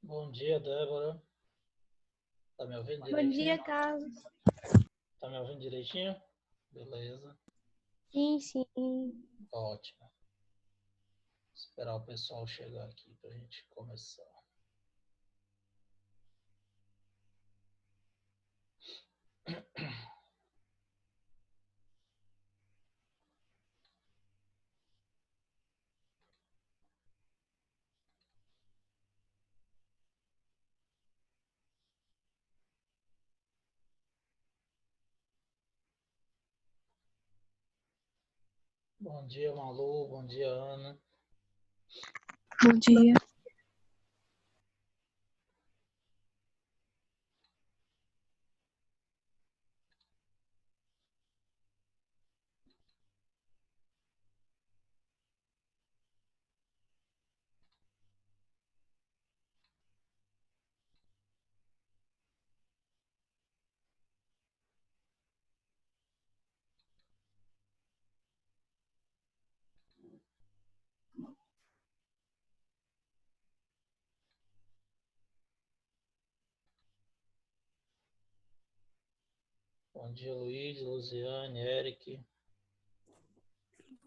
Bom dia, Débora. Tá me ouvindo Bom dia, direitinho? Carlos. Tá me ouvindo direitinho? Beleza. Sim, sim. Ótimo. Esperar o pessoal chegar aqui pra gente começar. Bom dia, Malu. Bom dia, Ana. Bom dia. Bom dia, Luiz, Luziane, Eric.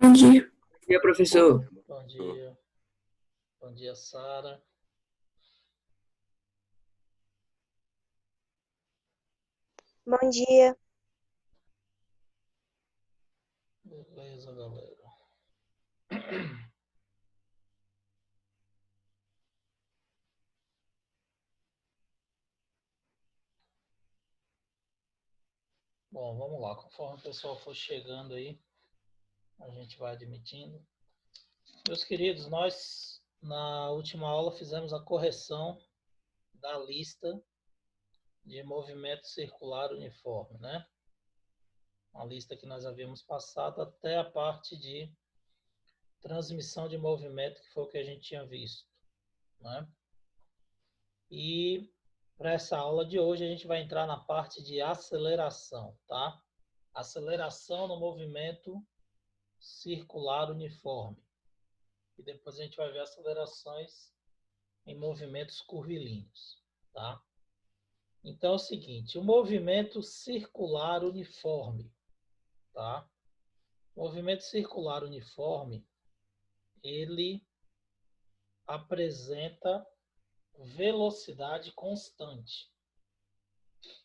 Bom dia. Bom dia, professor. Bom dia. Bom dia, Sara. Bom dia. Beleza, galera. Bom, vamos lá. Conforme o pessoal for chegando aí, a gente vai admitindo. Meus queridos, nós na última aula fizemos a correção da lista de movimento circular uniforme, né? Uma lista que nós havíamos passado até a parte de transmissão de movimento, que foi o que a gente tinha visto, né? E para essa aula de hoje a gente vai entrar na parte de aceleração, tá? Aceleração no movimento circular uniforme. E depois a gente vai ver acelerações em movimentos curvilíneos, tá? Então é o seguinte, o movimento circular uniforme, tá? O movimento circular uniforme, ele apresenta velocidade constante.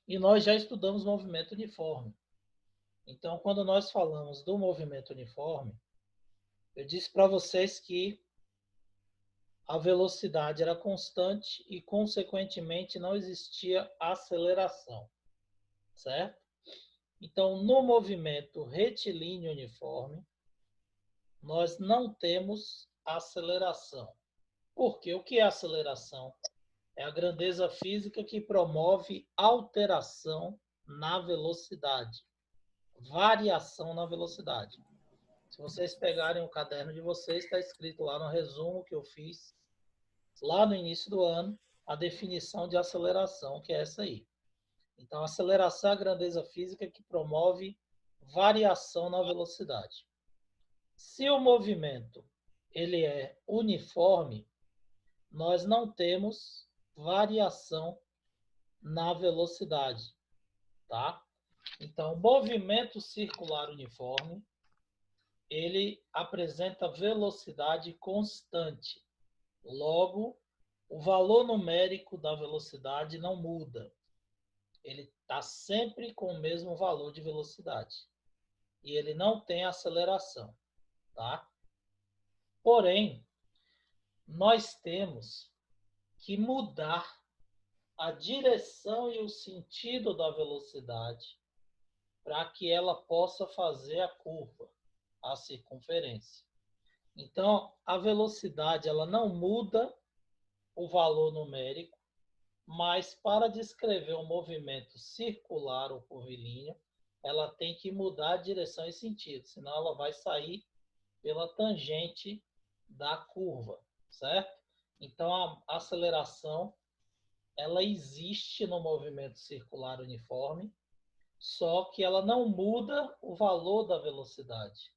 E nós já estudamos movimento uniforme. Então, quando nós falamos do movimento uniforme, eu disse para vocês que a velocidade era constante e, consequentemente, não existia aceleração, certo? Então, no movimento retilíneo uniforme, nós não temos aceleração. Porque o que é aceleração? É a grandeza física que promove alteração na velocidade, variação na velocidade. Se vocês pegarem o caderno de vocês, está escrito lá no resumo que eu fiz lá no início do ano, a definição de aceleração, que é essa aí. Então, aceleração é a grandeza física que promove variação na velocidade. Se o movimento ele é uniforme, nós não temos variação na velocidade, tá? Então, movimento circular uniforme, ele apresenta velocidade constante. Logo, o valor numérico da velocidade não muda. Ele está sempre com o mesmo valor de velocidade. E ele não tem aceleração, tá? Porém, nós temos que mudar a direção e o sentido da velocidade para que ela possa fazer a curva, a circunferência. Então, a velocidade ela não muda o valor numérico, mas para descrever um movimento circular ou curvilíneo, ela tem que mudar a direção e sentido, senão ela vai sair pela tangente da curva, certo? Então, a aceleração ela existe no movimento circular uniforme, só que ela não muda o valor da velocidade.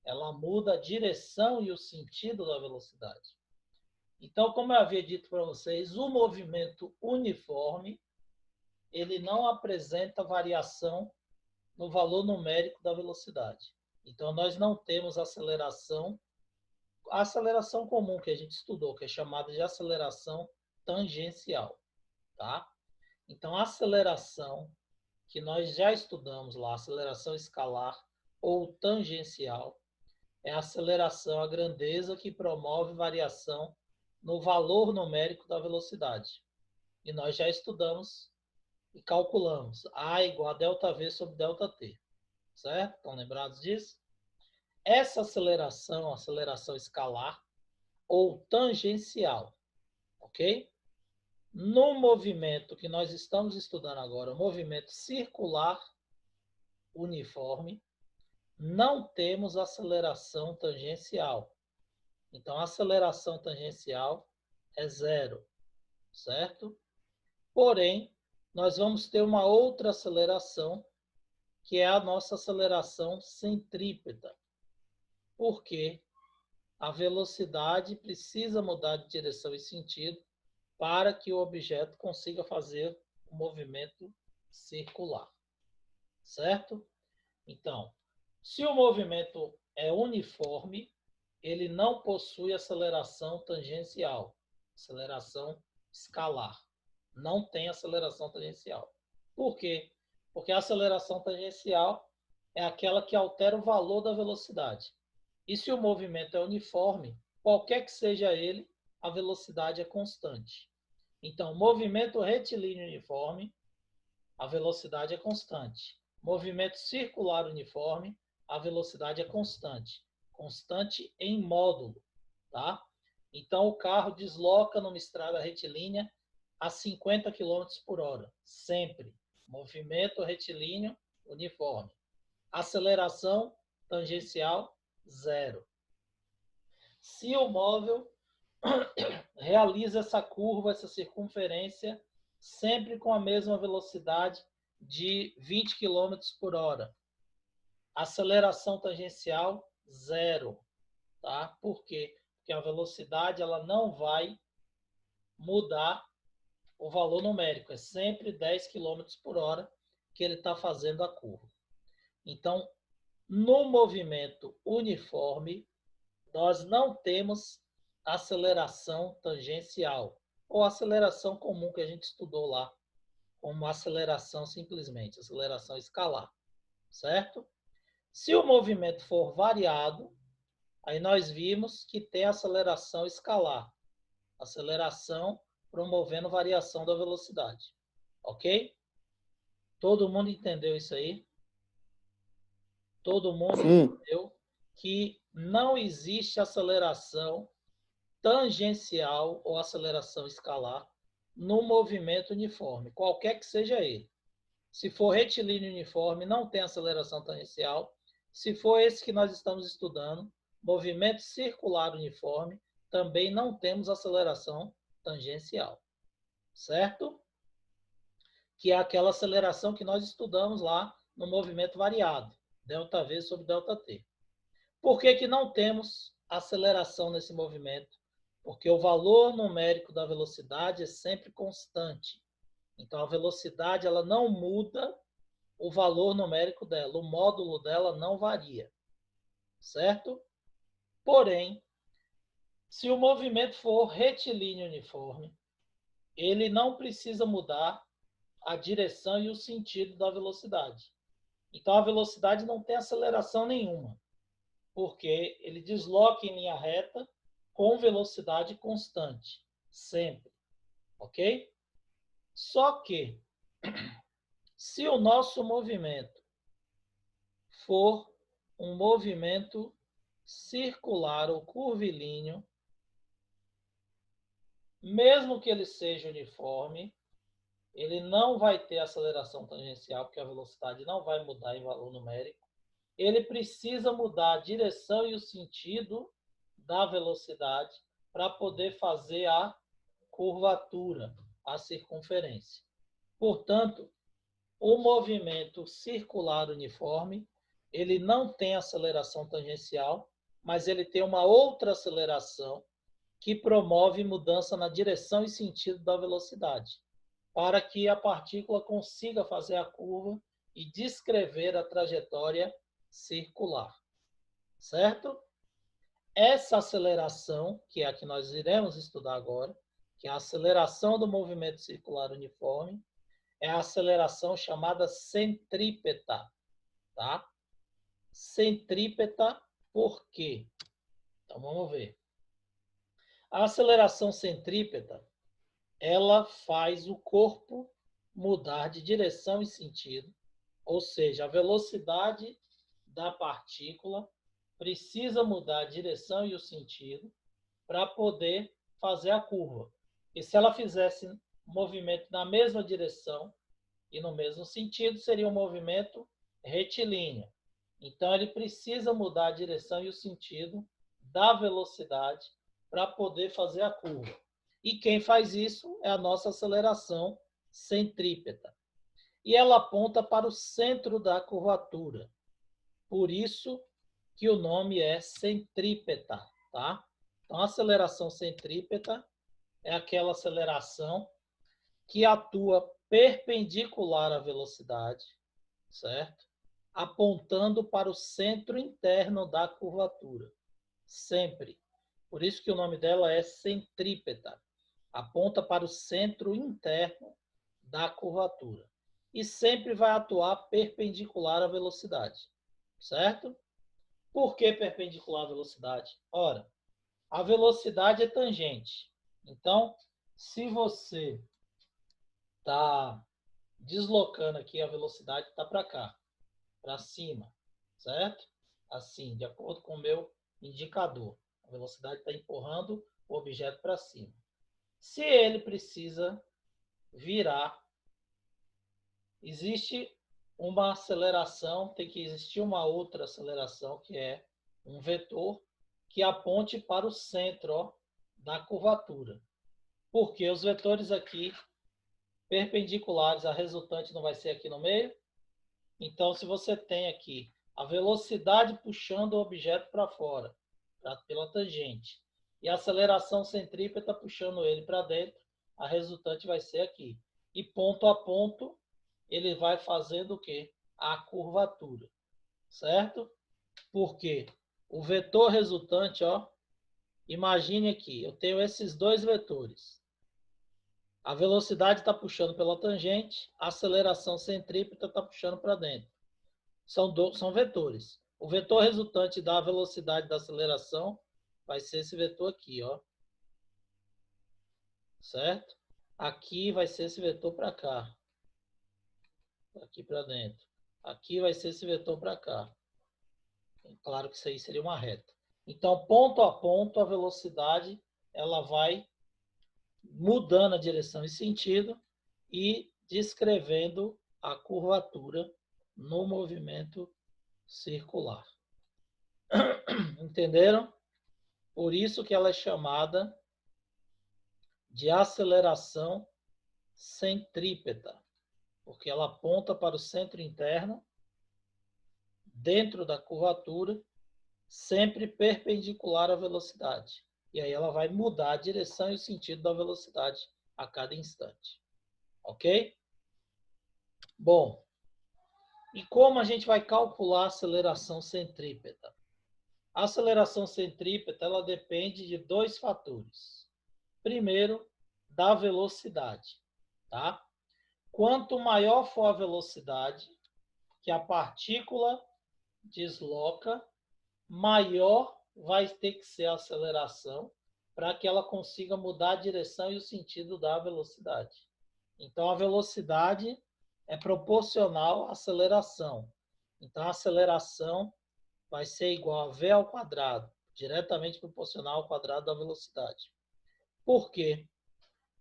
Ela muda a direção e o sentido da velocidade. Então, como eu havia dito para vocês, o movimento uniforme, ele não apresenta variação no valor numérico da velocidade. Então, nós não temos aceleração, a aceleração comum que a gente estudou, que é chamada de aceleração tangencial, tá? Então, a aceleração que nós já estudamos lá, aceleração escalar ou tangencial, é a aceleração, a grandeza que promove variação no valor numérico da velocidade. E nós já estudamos e calculamos A igual a ΔV sobre ΔT. Certo? Estão lembrados disso? Essa aceleração, aceleração escalar ou tangencial, ok? No movimento que nós estamos estudando agora, o movimento circular uniforme, não temos aceleração tangencial. Então, a aceleração tangencial é zero, certo? Porém, nós vamos ter uma outra aceleração, que é a nossa aceleração centrípeta. Porque a velocidade precisa mudar de direção e sentido para que o objeto consiga fazer o movimento circular. Certo? Então, se o movimento é uniforme, ele não possui aceleração tangencial, aceleração escalar. Não tem aceleração tangencial. Por quê? Porque a aceleração tangencial é aquela que altera o valor da velocidade. E se o movimento é uniforme, qualquer que seja ele, a velocidade é constante. Então, movimento retilíneo uniforme, a velocidade é constante. Movimento circular uniforme, a velocidade é constante. Constante em módulo, tá? Então, o carro desloca numa estrada retilínea a 50 km por hora, sempre. Movimento retilíneo uniforme. Aceleração tangencial, zero. Se o móvel realiza essa curva, essa circunferência, sempre com a mesma velocidade de 20 km por hora. Aceleração tangencial, zero. Tá? Por quê? Porque a velocidade ela não vai mudar o valor numérico. É sempre 10 km por hora que ele está fazendo a curva. Então, no movimento uniforme, nós não temos aceleração tangencial, ou aceleração comum que a gente estudou lá, como aceleração simplesmente, aceleração escalar, certo? Se o movimento for variado, aí nós vimos que tem aceleração escalar, aceleração promovendo variação da velocidade, ok? Todo mundo entendeu isso aí? Todo mundo entendeu que não existe aceleração tangencial ou aceleração escalar no movimento uniforme, qualquer que seja ele. Se for retilíneo uniforme, não tem aceleração tangencial. Se for esse que nós estamos estudando, movimento circular uniforme, também não temos aceleração tangencial. Certo? Que é aquela aceleração que nós estudamos lá no movimento variado, ΔV sobre ΔT. Por que que não temos aceleração nesse movimento? Porque o valor numérico da velocidade é sempre constante. Então, a velocidade ela não muda o valor numérico dela, o módulo dela não varia. Certo? Porém, se o movimento for retilíneo uniforme, ele não precisa mudar a direção e o sentido da velocidade. Então, a velocidade não tem aceleração nenhuma, porque ele desloca em linha reta com velocidade constante, sempre, ok? Só que, se o nosso movimento for um movimento circular ou curvilíneo, mesmo que ele seja uniforme, ele não vai ter aceleração tangencial, porque a velocidade não vai mudar em valor numérico. Ele precisa mudar a direção e o sentido da velocidade para poder fazer a curvatura, a circunferência. Portanto, o movimento circular uniforme, ele não tem aceleração tangencial, mas ele tem uma outra aceleração, que promove mudança na direção e sentido da velocidade, para que a partícula consiga fazer a curva e descrever a trajetória circular. Certo? Essa aceleração, que é a que nós iremos estudar agora, que é a aceleração do movimento circular uniforme, é a aceleração chamada centrípeta, tá? Centrípeta por quê? Então vamos ver. A aceleração centrípeta, ela faz o corpo mudar de direção e sentido, ou seja, a velocidade da partícula precisa mudar a direção e o sentido para poder fazer a curva. E se ela fizesse movimento na mesma direção e no mesmo sentido, seria um movimento retilíneo. Então, ele precisa mudar a direção e o sentido da velocidade para poder fazer a curva. E quem faz isso é a nossa aceleração centrípeta. E ela aponta para o centro da curvatura. Por isso que o nome é centrípeta, tá? Então, a aceleração centrípeta é aquela aceleração que atua perpendicular à velocidade, certo? Apontando para o centro interno da curvatura, sempre. Por isso que o nome dela é centrípeta. Aponta para o centro interno da curvatura. E sempre vai atuar perpendicular à velocidade, certo? Por que perpendicular à velocidade? Ora, a velocidade é tangente. Então, se você está deslocando aqui, a velocidade está para cá, para cima, certo? Assim, de acordo com o meu indicador. A velocidade está empurrando o objeto para cima. Se ele precisa virar, existe uma aceleração, tem que existir uma outra aceleração, que é um vetor que aponte para o centro, ó, da curvatura. Porque os vetores aqui perpendiculares, a resultante não vai ser aqui no meio. Então, se você tem aqui a velocidade puxando o objeto para fora, pela tangente, e a aceleração centrípeta puxando ele para dentro, a resultante vai ser aqui. E ponto a ponto, ele vai fazendo o quê? A curvatura, certo? Porque o vetor resultante, ó, imagine aqui, eu tenho esses dois vetores. A velocidade está puxando pela tangente, a aceleração centrípeta está puxando para dentro. São vetores. O vetor resultante da velocidade da aceleração vai ser esse vetor aqui, ó. Certo? Aqui vai ser esse vetor para cá. Aqui para dentro. Aqui vai ser esse vetor para cá. Claro que isso aí seria uma reta. Então, ponto a ponto, a velocidade ela vai mudando a direção e sentido e descrevendo a curvatura no movimento circular. Entenderam? Por isso que ela é chamada de aceleração centrípeta, porque ela aponta para o centro interno, dentro da curvatura, sempre perpendicular à velocidade. E aí ela vai mudar a direção e o sentido da velocidade a cada instante. Ok? Bom, e como a gente vai calcular a aceleração centrípeta? A aceleração centrípeta ela depende de dois fatores. Primeiro, da velocidade. Tá? Quanto maior for a velocidade que a partícula desloca, maior vai ter que ser a aceleração para que ela consiga mudar a direção e o sentido da velocidade. Então, a velocidade é proporcional à aceleração. Então, a aceleração vai ser igual a v ao quadrado, diretamente proporcional ao quadrado da velocidade. Por quê?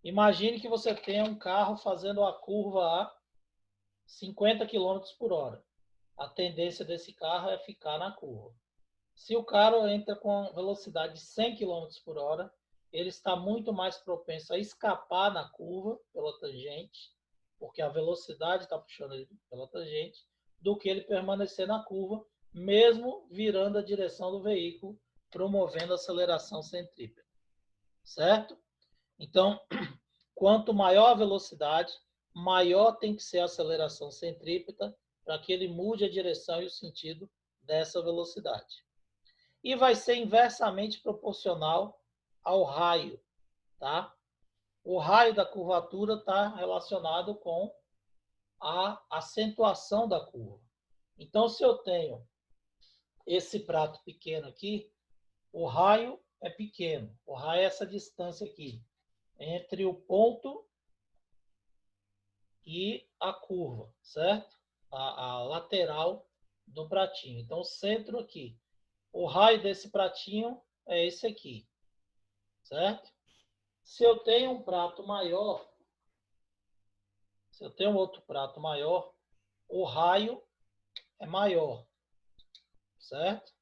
Imagine que você tenha um carro fazendo a curva a 50 km por hora. A tendência desse carro é ficar na curva. Se o carro entra com velocidade de 100 km por hora, ele está muito mais propenso a escapar na curva pela tangente, porque a velocidade está puxando ele pela tangente, do que ele permanecer na curva, mesmo virando a direção do veículo, promovendo a aceleração centrípeta. certo? Então, quanto maior a velocidade, maior tem que ser a aceleração centrípeta para que ele mude a direção e o sentido dessa velocidade. E vai ser inversamente proporcional ao raio, tá? O raio da curvatura está relacionado com a acentuação da curva. Então, se eu tenho esse prato pequeno aqui, o raio é pequeno. O raio é essa distância aqui, entre o ponto e a curva, certo? A lateral do pratinho. Então, o centro aqui. O raio desse pratinho é esse aqui, certo? Se eu tenho um prato maior, se eu tenho outro prato maior, o raio é maior, certo?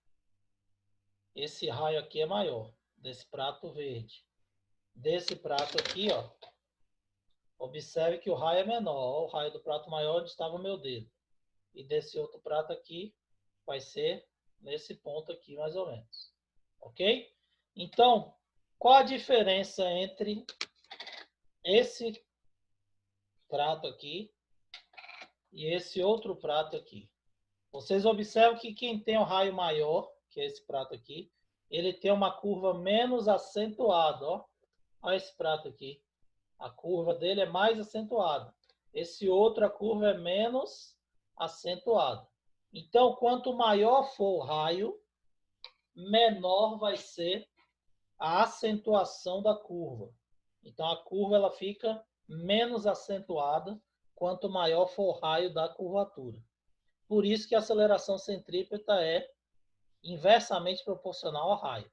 Esse raio aqui é maior, desse prato verde. Desse prato aqui, ó, observe que o raio é menor. Ó, o raio do prato maior onde estava o meu dedo. E desse outro prato aqui vai ser nesse ponto aqui, mais ou menos. Ok? Então, qual a diferença entre esse prato aqui e esse outro prato aqui? Vocês observam que quem tem o raio maior, que é esse prato aqui, ele tem uma curva menos acentuada. Ó. Olha esse prato aqui. A curva dele é mais acentuada. Esse outro, a curva é menos acentuada. Então, quanto maior for o raio, menor vai ser a acentuação da curva. Então, a curva ela fica menos acentuada quanto maior for o raio da curvatura. Por isso que a aceleração centrípeta é inversamente proporcional ao raio.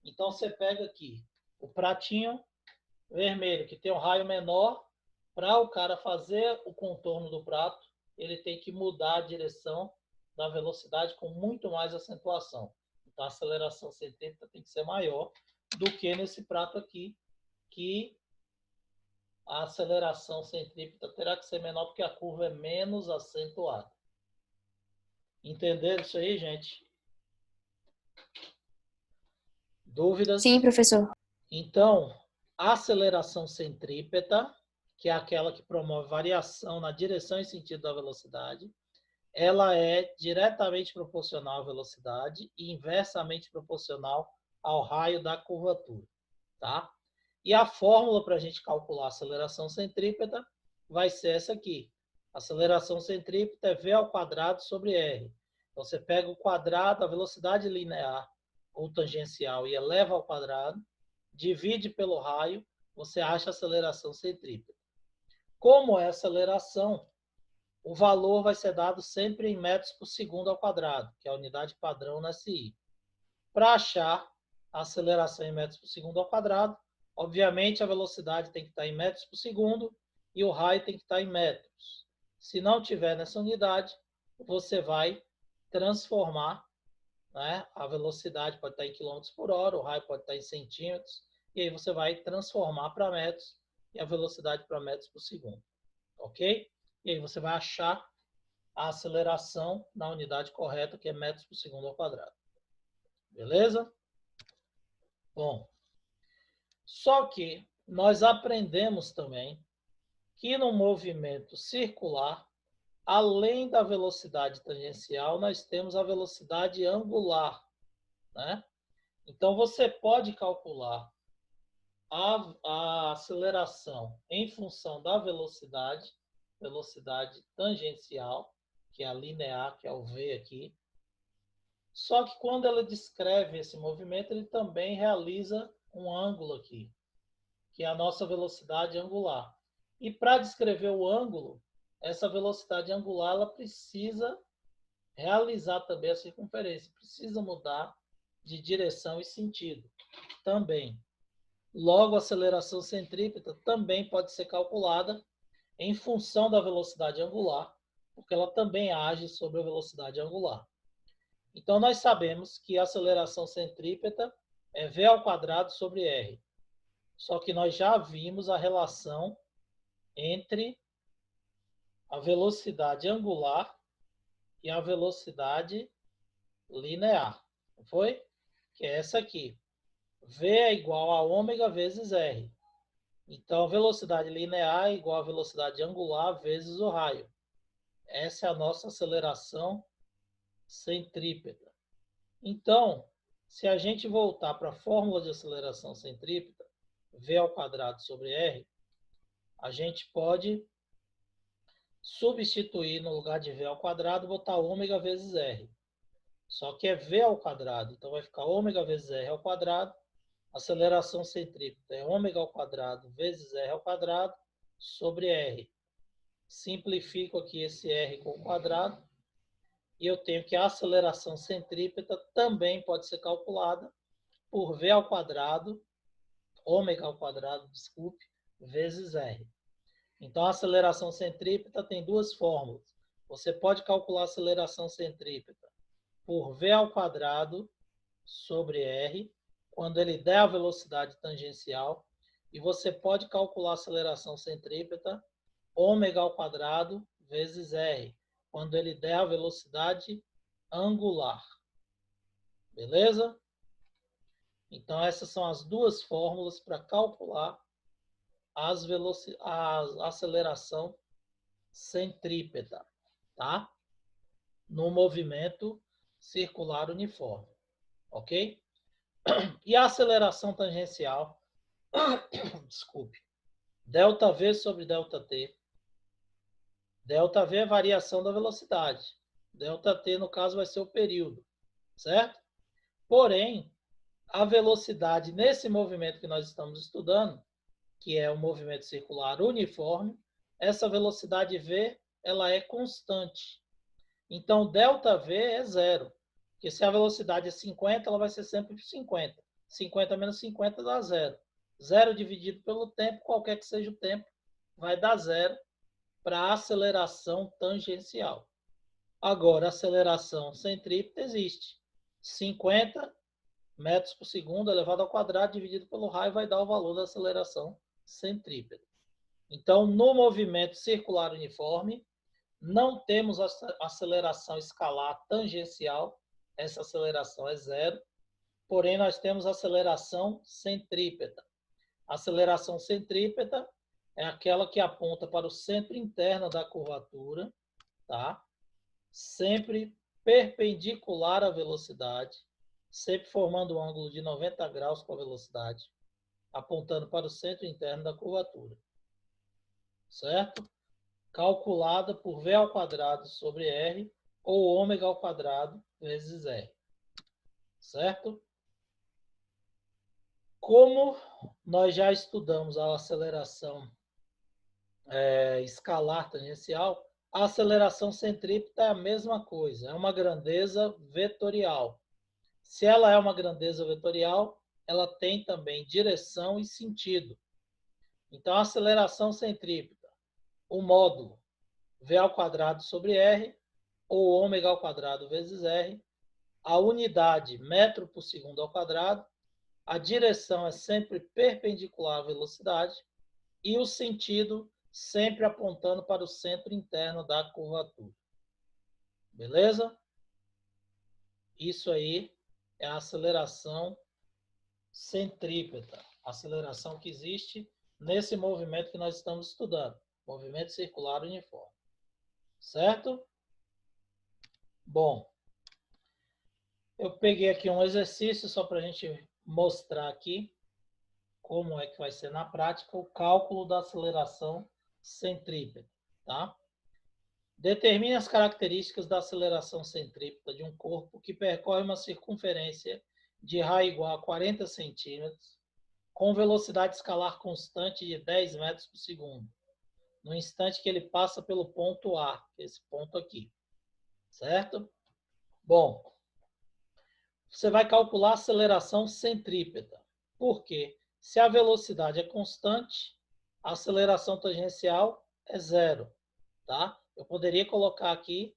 Então, você pega aqui o pratinho vermelho, que tem um raio menor, para o cara fazer o contorno do prato, ele tem que mudar a direção da velocidade com muito mais acentuação. Então, a aceleração centrípeta tem que ser maior do que nesse prato aqui, que a aceleração centrípeta terá que ser menor porque a curva é menos acentuada. Entenderam isso aí, gente? Dúvidas? Sim, professor. Então, a aceleração centrípeta, que é aquela que promove variação na direção e sentido da velocidade, ela é diretamente proporcional à velocidade e inversamente proporcional ao raio da curvatura, tá? E a fórmula para a gente calcular a aceleração centrípeta vai ser essa aqui. A aceleração centrípeta é v ao quadrado sobre r. Então, você pega o quadrado, a velocidade linear ou tangencial e eleva ao quadrado, divide pelo raio, você acha a aceleração centrípeta. Como é aceleração, o valor vai ser dado sempre em metros por segundo ao quadrado, que é a unidade padrão na SI. Para achar a aceleração em metros por segundo ao quadrado, obviamente a velocidade tem que estar em metros por segundo e o raio tem que estar em metros. Se não tiver nessa unidade, você vai transformar, né? A velocidade pode estar em quilômetros por hora, o raio pode estar em centímetros, e aí você vai transformar para metros e a velocidade para metros por segundo. Ok? E aí você vai achar a aceleração na unidade correta, que é metros por segundo ao quadrado. Beleza? Bom, só que nós aprendemos também que no movimento circular, além da velocidade tangencial, nós temos a velocidade angular, né? Então, você pode calcular a aceleração em função da velocidade tangencial, que é a linear, que é o V aqui. Só que quando ela descreve esse movimento, ele também realiza um ângulo aqui, que é a nossa velocidade angular. E para descrever o ângulo, essa velocidade angular ela precisa realizar também a circunferência, precisa mudar de direção e sentido também. Logo, a aceleração centrípeta também pode ser calculada em função da velocidade angular, porque ela também age sobre a velocidade angular. Então, nós sabemos que a aceleração centrípeta é v ao quadrado sobre r. Só que nós já vimos a relação entre a velocidade angular e a velocidade linear. Não foi? Que é essa aqui. V é igual a ômega vezes R. Então, velocidade linear é igual a velocidade angular vezes o raio. Essa é a nossa aceleração centrípeta. Então, se a gente voltar para a fórmula de aceleração centrípeta, V ao quadrado sobre R, a gente pode substituir no lugar de V ao quadrado, botar ômega vezes R. Só que é V ao quadrado, então vai ficar ômega vezes R ao quadrado. Aceleração centrípeta é ômega ao quadrado vezes R ao quadrado sobre R. Simplifico aqui esse R com o quadrado e eu tenho que a aceleração centrípeta também pode ser calculada por V ao quadrado, ômega ao quadrado, desculpe, vezes R. Então, a aceleração centrípeta tem duas fórmulas. Você pode calcular a aceleração centrípeta por V ao quadrado sobre R, quando ele der a velocidade tangencial, e você pode calcular a aceleração centrípeta ômega ao quadrado vezes R, quando ele der a velocidade angular. Beleza? Então, essas são as duas fórmulas para calcular a aceleração centrípeta, tá? No movimento circular uniforme, ok? E a aceleração tangencial, desculpe, ΔV sobre ΔT. ΔV é variação da velocidade. ΔT, no caso, vai ser o período, certo? Porém, a velocidade nesse movimento que nós estamos estudando, que é o movimento circular uniforme, essa velocidade V ela é constante. Então, ΔV é zero. Porque se a velocidade é 50, ela vai ser sempre 50. 50 menos 50 dá zero. Zero dividido pelo tempo, qualquer que seja o tempo, vai dar zero para a aceleração tangencial. Agora, a aceleração centrípeta existe. 50 metros por segundo elevado ao quadrado dividido pelo raio vai dar o valor da aceleração centrípeta. Então, no movimento circular uniforme, não temos aceleração escalar tangencial, essa aceleração é zero, porém nós temos aceleração centrípeta. A aceleração centrípeta é aquela que aponta para o centro interno da curvatura, tá? Sempre perpendicular à velocidade, sempre formando um ângulo de 90 graus com a velocidade, apontando para o centro interno da curvatura. Certo? Calculada por V ao quadrado sobre R ou ômega ao quadrado vezes R. Certo? Como nós já estudamos a aceleração escalar tangencial, a aceleração centrípeta é a mesma coisa, é uma grandeza vetorial. Se ela é uma grandeza vetorial, ela tem também direção e sentido. Então, a aceleração centrípeta, o módulo V ao quadrado sobre R, ou ômega ao quadrado vezes R, a unidade metro por segundo ao quadrado, a direção é sempre perpendicular à velocidade e o sentido sempre apontando para o centro interno da curvatura. Beleza? Isso aí é a aceleração centrípeta, a aceleração que existe nesse movimento que nós estamos estudando, movimento circular uniforme. Certo? Bom, eu peguei aqui um exercício só para a gente mostrar aqui como é que vai ser na prática o cálculo da aceleração centrípeta, tá? Determine as características da aceleração centrípeta de um corpo que percorre uma circunferência de raio igual a 40 centímetros, com velocidade escalar constante de 10 metros por segundo, no instante que ele passa pelo ponto A, esse ponto aqui. Certo? Bom, você vai calcular a aceleração centrípeta. Por quê? Se a velocidade é constante, a aceleração tangencial é zero. Tá? Eu poderia colocar aqui,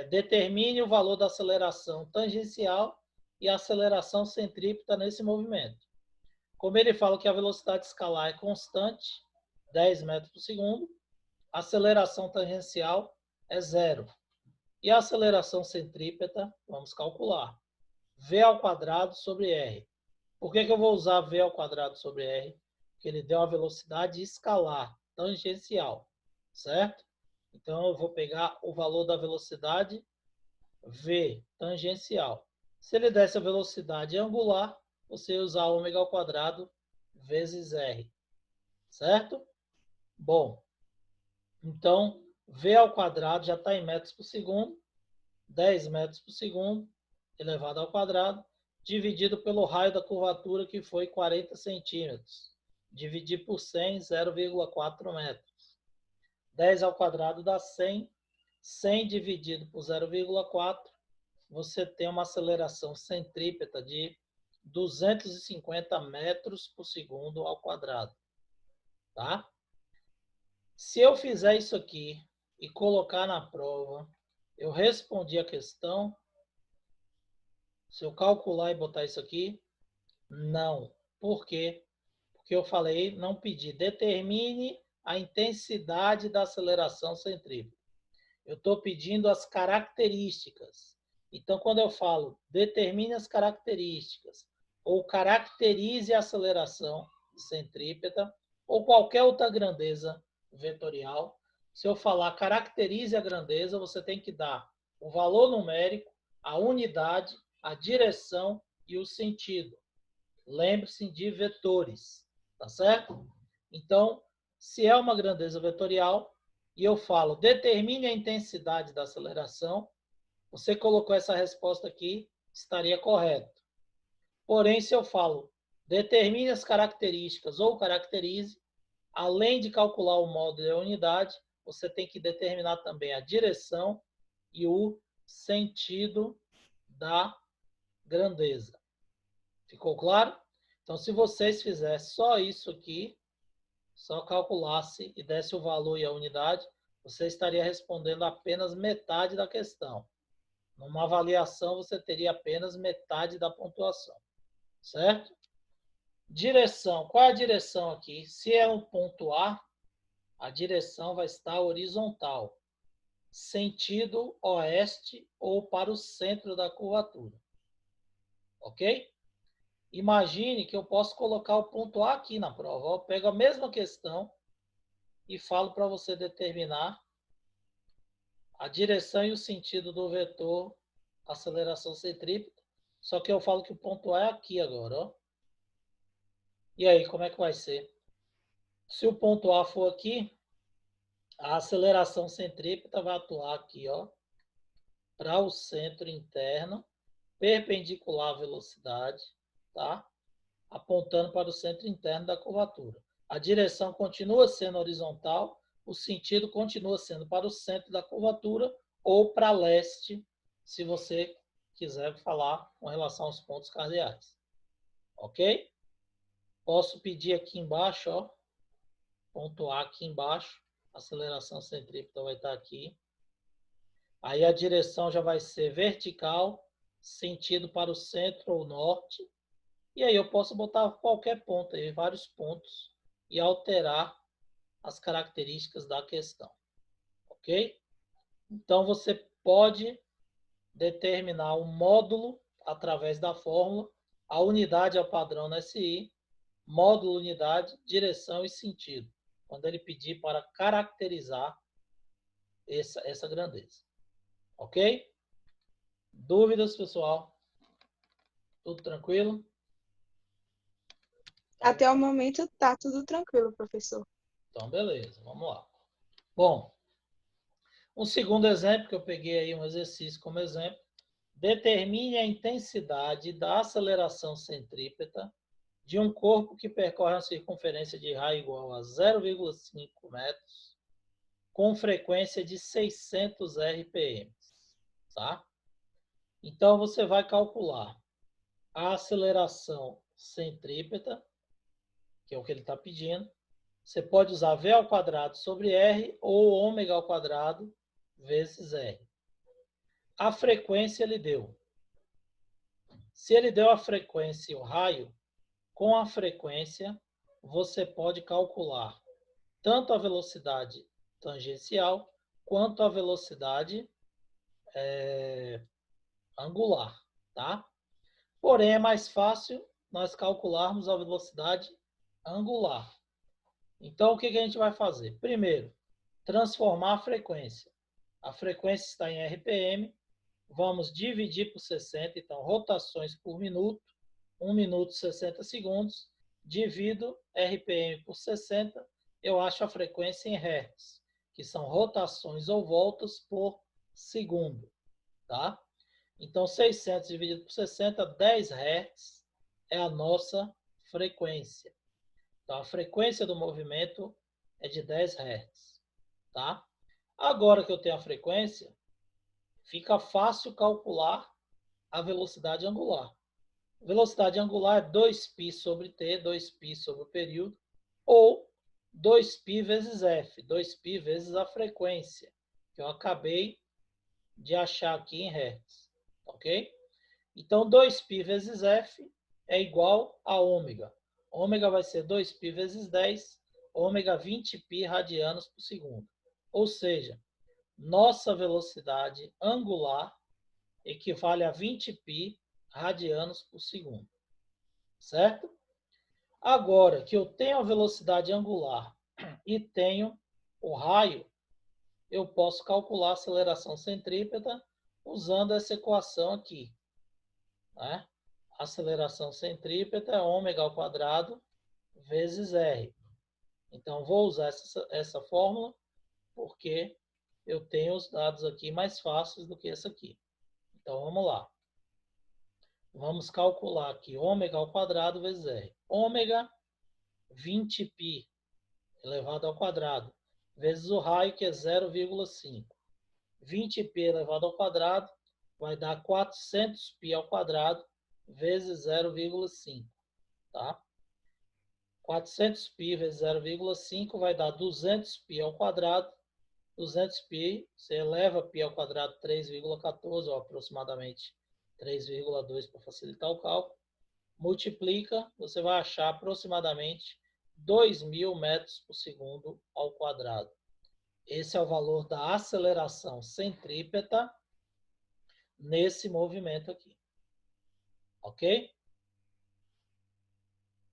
determine o valor da aceleração tangencial e a aceleração centrípeta nesse movimento. Como ele fala que a velocidade escalar é constante, 10 metros por segundo, a aceleração tangencial é zero. E a aceleração centrípeta, vamos calcular. V ao quadrado sobre R. Por que que eu vou usar v ao quadrado sobre r? Porque ele deu a velocidade escalar, tangencial, certo? Então, eu vou pegar o valor da velocidade v tangencial. Se ele desse a velocidade angular, você ia usar ômega ao quadrado vezes r, certo? Bom, então, v ao quadrado já está em metros por segundo, 10 metros por segundo, elevado ao quadrado, dividido pelo raio da curvatura, que foi 40 centímetros. Dividir por 100, 0,4 metros. 10 ao quadrado dá 100. 100 dividido por 0,4, você tem uma aceleração centrípeta de 250 metros por segundo ao quadrado. Tá? Se eu fizer isso aqui e colocar na prova, eu respondi a questão. Se eu calcular e botar isso aqui, não. Por quê? Porque eu falei, não pedi. Determine a intensidade da aceleração centrípeta. Eu estou pedindo as características. Então, quando eu falo determine as características, ou caracterize a aceleração centrípeta, ou qualquer outra grandeza vetorial, se eu falar caracterize a grandeza, você tem que dar o valor numérico, a unidade, a direção e o sentido. Lembre-se de vetores, tá certo? Então, se é uma grandeza vetorial e eu falo determine a intensidade da aceleração, você colocou essa resposta aqui, estaria correto. Porém, se eu falo determine as características ou caracterize, além de calcular o módulo e a unidade, você tem que determinar também a direção e o sentido da grandeza. Ficou claro? Então, se vocês fizessem só isso aqui, só calculasse e desse o valor e a unidade, você estaria respondendo apenas metade da questão. Numa avaliação, você teria apenas metade da pontuação. Certo? Direção. Qual é a direção aqui? Se é um ponto a direção vai estar horizontal. Sentido oeste ou para o centro da curvatura. Ok? Imagine que eu posso colocar o ponto A aqui na prova. Eu pego a mesma questão e falo para você determinar a direção e o sentido do vetor aceleração centrípeta. Só que eu falo que o ponto A é aqui agora. Ó. E aí, como é que vai ser? Se o ponto A for aqui, a aceleração centrípeta vai atuar aqui, ó, para o centro interno, perpendicular à velocidade, tá? Apontando para o centro interno da curvatura. A direção continua sendo horizontal, o sentido continua sendo para o centro da curvatura ou para leste, se você quiser falar com relação aos pontos cardeais. Ok? Posso pedir aqui embaixo, ó, ponto A aqui embaixo, aceleração centrípeta vai estar aqui. Aí a direção já vai ser vertical, sentido para o centro ou norte. E aí eu posso botar qualquer ponto aí, vários pontos, e alterar as características da questão. Ok? Então você pode determinar o módulo através da fórmula, a unidade é o padrão na SI, módulo, unidade, direção e sentido, quando ele pedir para caracterizar essa grandeza. Ok? Dúvidas, pessoal? Tudo tranquilo? Até o momento tá tudo tranquilo, professor. Então, beleza, vamos lá. Bom, um segundo exemplo, que eu peguei aí um exercício como exemplo, determine a intensidade da aceleração centrípeta de um corpo que percorre uma circunferência de raio igual a 0,5 metros, com frequência de 600 RPM. Tá? Então, você vai calcular a aceleração centrípeta, que é o que ele está pedindo. Você pode usar v ao quadrado sobre r ou ômega ao quadrado vezes r. A frequência ele deu. Se ele deu a frequência e o raio, com a frequência você pode calcular tanto a velocidade tangencial quanto a velocidade angular, tá? Porém, é mais fácil nós calcularmos a velocidade angular. Então, o que a gente vai fazer? Primeiro, transformar a frequência. A frequência está em RPM, vamos dividir por 60, então, rotações por minuto, 1 minuto 60 segundos, divido RPM por 60, eu acho a frequência em Hz, que são rotações ou voltas por segundo, tá? Então, 600 dividido por 60, 10 Hz é a nossa frequência. Então, a frequência do movimento é de 10 Hz, tá? Agora que eu tenho a frequência, fica fácil calcular a velocidade angular. Velocidade angular é 2π sobre t, 2π sobre o período, ou 2π vezes f, 2π vezes a frequência, que eu acabei de achar aqui em Hz, ok? Então, 2π vezes f é igual a ômega. Ômega vai ser 2π vezes 10, ômega 20π radianos por segundo. Ou seja, nossa velocidade angular equivale a 20π radianos por segundo. Certo? Agora que eu tenho a velocidade angular e tenho o raio, eu posso calcular a aceleração centrípeta usando essa equação aqui. Né? A aceleração centrípeta é ômega ao quadrado vezes R. Então, vou usar essa fórmula porque eu tenho os dados aqui mais fáceis do que esse aqui. Então, vamos lá. Vamos calcular aqui ômega ao quadrado vezes R. Ômega 20π elevado ao quadrado vezes o raio, que é 0,5. 20π elevado ao quadrado vai dar 400π ao quadrado vezes 0,5. Tá? 400π vezes 0,5 vai dar 200π ao quadrado. 200π, você eleva π ao quadrado 3,14, ou aproximadamente 3,2 para facilitar o cálculo. Multiplica, você vai achar aproximadamente 2.000 metros por segundo ao quadrado. Esse é o valor da aceleração centrípeta nesse movimento aqui. Ok?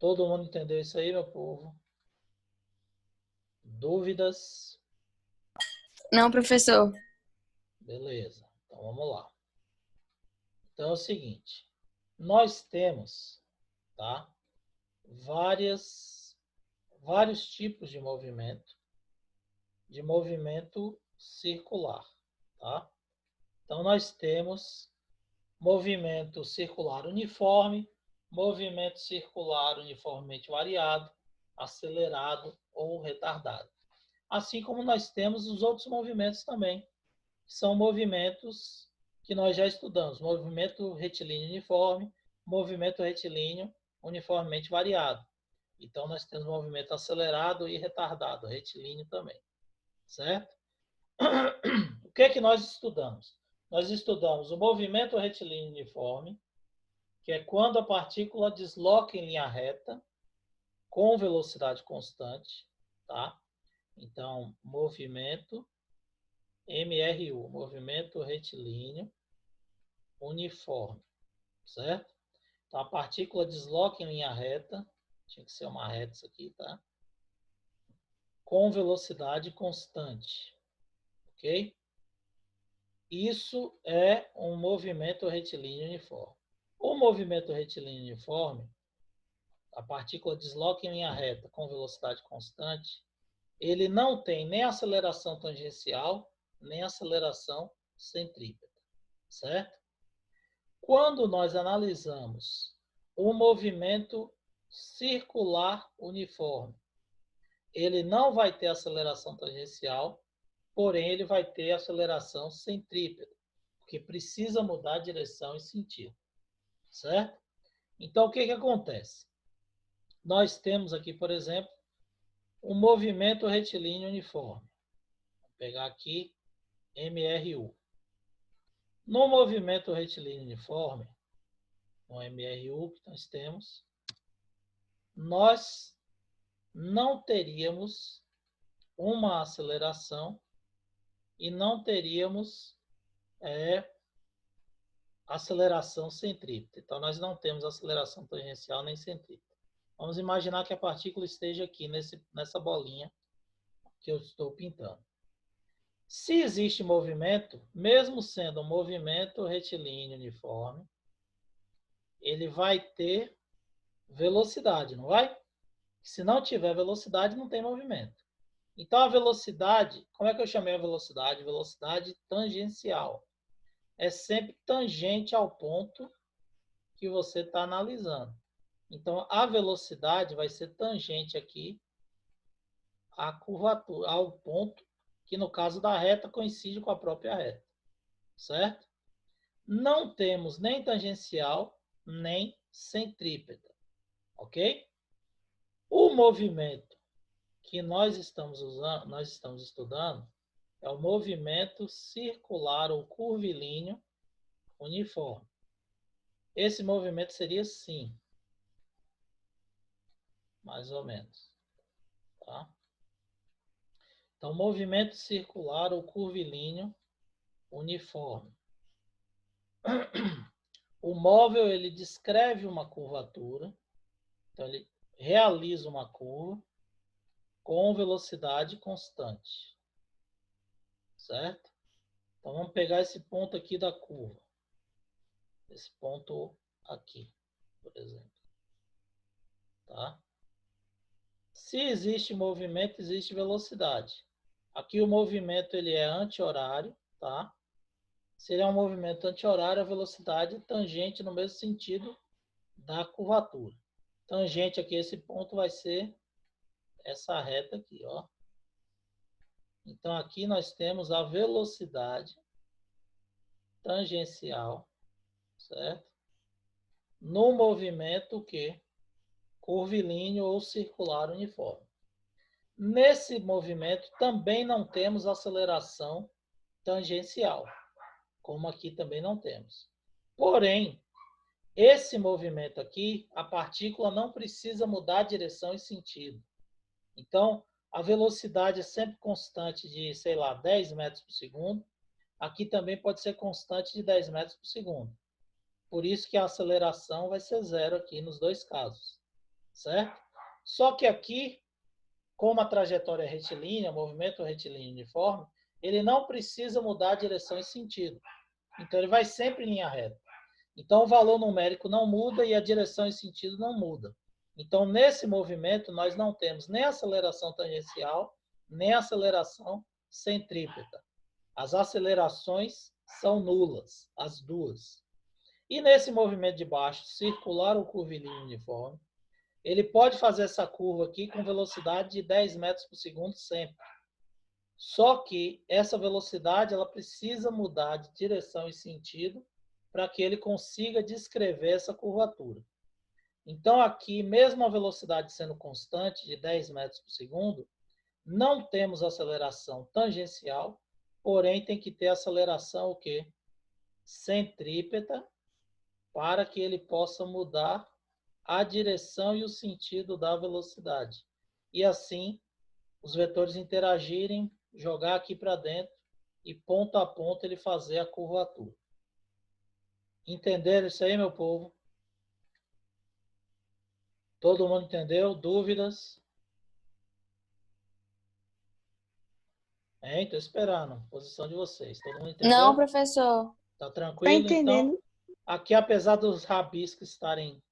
Todo mundo entendeu isso aí, meu povo? Dúvidas? Não, professor. Beleza. Então, vamos lá. Então, é o seguinte. Nós temos, tá, vários tipos de movimento circular, tá? Então, nós temos movimento circular uniforme, movimento circular uniformemente variado, acelerado ou retardado. Assim como nós temos os outros movimentos também, que são movimentos que nós já estudamos, movimento retilíneo uniforme, movimento retilíneo uniformemente variado. Então, nós temos movimento acelerado e retardado, retilíneo também, certo? O que é que nós estudamos? Nós estudamos o movimento retilíneo uniforme, que é quando a partícula desloca em linha reta com velocidade constante, tá? Então, movimento MRU, movimento retilíneo uniforme, certo? Então, a partícula desloca em linha reta, tinha que ser uma reta isso aqui, tá? Com velocidade constante, ok? Isso é um movimento retilíneo uniforme. O movimento retilíneo uniforme, a partícula desloca em linha reta com velocidade constante, ele não tem nem aceleração tangencial, nem aceleração centrípeta, certo? Quando nós analisamos o movimento circular uniforme, ele não vai ter aceleração tangencial, porém ele vai ter aceleração centrípeta, porque precisa mudar a direção e sentido, certo? Então, o que acontece? Nós temos aqui, por exemplo, o movimento retilíneo uniforme. Vou pegar aqui MRU. No movimento retilíneo uniforme, no MRU que nós temos, nós não teríamos uma aceleração e não teríamos aceleração centrípeta. Então, nós não temos aceleração tangencial nem centrípeta. Vamos imaginar que a partícula esteja aqui nessa bolinha que eu estou pintando. Se existe movimento, mesmo sendo um movimento retilíneo uniforme, ele vai ter velocidade, não vai? Se não tiver velocidade, não tem movimento. Então, a velocidade, como é que eu chamei a velocidade? Velocidade tangencial. É sempre tangente ao ponto que você está analisando. Então, a velocidade vai ser tangente aqui à curvatura, ao ponto que, no caso da reta, coincide com a própria reta. Certo? Não temos nem tangencial, nem centrípeta. Ok? O movimento que nós estamos estudando, é o movimento circular ou curvilíneo uniforme. Esse movimento seria assim, mais ou menos. Tá? Então, movimento circular ou curvilíneo uniforme. O móvel, ele descreve uma curvatura, então ele realiza uma curva com velocidade constante. Certo? Então, vamos pegar esse ponto aqui da curva. Esse ponto aqui, por exemplo. Tá? Se existe movimento, existe velocidade. Aqui o movimento ele é anti-horário, tá? Se ele é um movimento anti-horário, a velocidade tangente no mesmo sentido da curvatura. Tangente aqui, esse ponto vai ser essa reta aqui, ó. Então, aqui nós temos a velocidade tangencial, certo? No movimento que curvilíneo ou circular uniforme. Nesse movimento também não temos aceleração tangencial, como aqui também não temos. Porém, esse movimento aqui, a partícula não precisa mudar a direção e sentido. Então, a velocidade é sempre constante de, sei lá, 10 metros por segundo. Aqui também pode ser constante de 10 metros por segundo. Por isso que a aceleração vai ser zero aqui nos dois casos. Certo? Só que aqui, como a trajetória é retilínea, o movimento retilíneo uniforme, ele não precisa mudar a direção e sentido. Então, ele vai sempre em linha reta. Então, o valor numérico não muda e a direção e sentido não muda. Então, nesse movimento, nós não temos nem aceleração tangencial, nem aceleração centrípeta. As acelerações são nulas, as duas. E nesse movimento de baixo, circular ou curvilíneo uniforme, ele pode fazer essa curva aqui com velocidade de 10 metros por segundo sempre. Só que essa velocidade ela precisa mudar de direção e sentido para que ele consiga descrever essa curvatura. Então, aqui, mesmo a velocidade sendo constante de 10 metros por segundo, não temos aceleração tangencial, porém tem que ter aceleração o quê? Centrípeta, para que ele possa mudar a direção e o sentido da velocidade. E assim, os vetores interagirem, jogar aqui para dentro e ponto a ponto ele fazer a curvatura. Entenderam isso aí, meu povo? Todo mundo entendeu? Dúvidas? Estou esperando. Posição de vocês. Todo mundo entendeu? Não, professor. Tá Tá tranquilo? entendendo? Então, aqui, apesar dos rabiscos estarem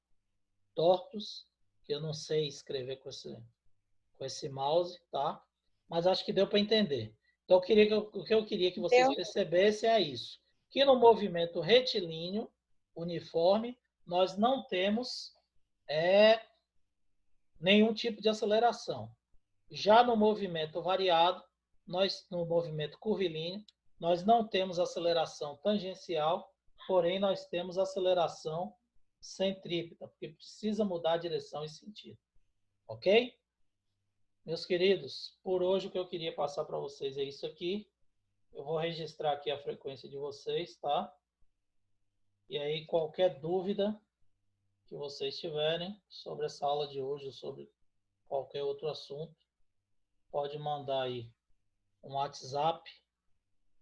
tortos, que eu não sei escrever com esse mouse, tá? Mas acho que deu para entender. Então, o que eu queria que vocês Deu. percebessem é isso. Que no movimento retilíneo, uniforme, nós não temos nenhum tipo de aceleração. Já no movimento variado, no movimento curvilíneo, nós não temos aceleração tangencial, porém nós temos aceleração centrípeta, porque precisa mudar a direção e sentido. Ok? Meus queridos, por hoje o que eu queria passar para vocês é isso aqui. Eu vou registrar aqui a frequência de vocês, tá? E aí, qualquer dúvida que vocês tiverem sobre essa aula de hoje ou sobre qualquer outro assunto, pode mandar aí um WhatsApp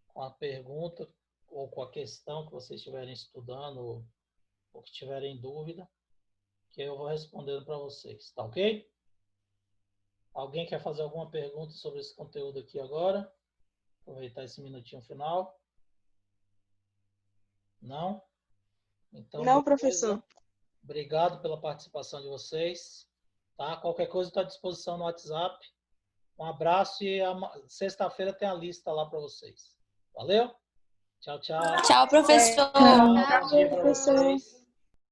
com a pergunta, ou com a questão que vocês estiverem estudando ou que tiverem dúvida, que eu vou respondendo para vocês, tá ok? Alguém quer fazer alguma pergunta sobre esse conteúdo aqui agora? Aproveitar esse minutinho final. Não? Então, Não, beleza. professor. Obrigado pela participação de vocês. Tá? Qualquer coisa está à disposição no WhatsApp. Um abraço e sexta-feira tem a lista lá para vocês. Valeu? Tchau, tchau. Tchau, professor. Bom dia para professor. vocês.